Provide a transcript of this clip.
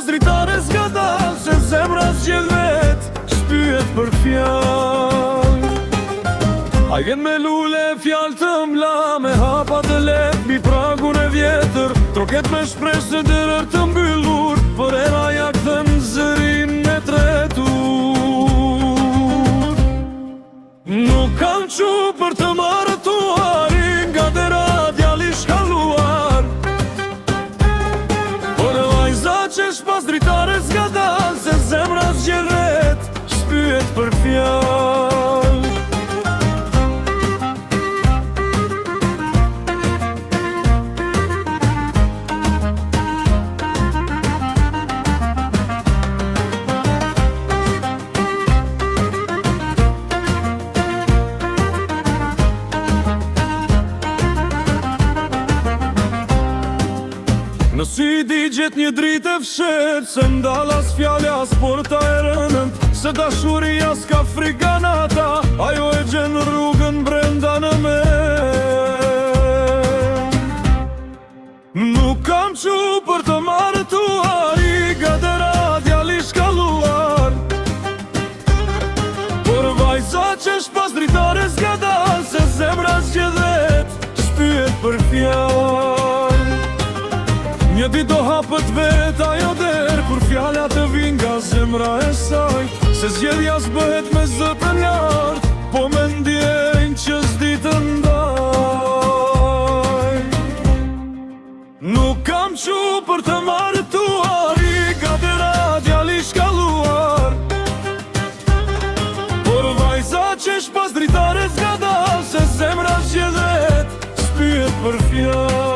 dritare zgadal, se zemra zgjedh vet, shpyet për fjall. A vjen me lule fjall të mla, me hapa të let, mbi pragun e vjetër, troket me shpresë dërër të mbyllur, për era ja kthen zërin me tretur. Nuk kam qu për të martuar, nga dera djali shkalluar, por vajza që shpas dritare zgadal, se zemra zgjedh vet, shpyet për fjall. Nësi di gjet një dritë e fshet, se ndalas fjale as porta e rënën, se dashuria s'ka friganata, ajo e gjen rrugën brenda në men. Nuk kam qu për të martuar, i gadera djali shkalluar, por vajza që shpas dritare zgadal, se zemra zgjedh vet, shpyet për fjall. Një dit do hapët vet ajo der, kur fjalla të vin nga zemra e saj, se zgjedhja s'bëhet me zëpën lart, po me ndjenjë që s'di të ndaj. Nuk kam qu për të martuar, i gadera djali shkalluar, por vajza që shpas dritare zgadal, se zemra zgjedh vet, shpyet për fjall.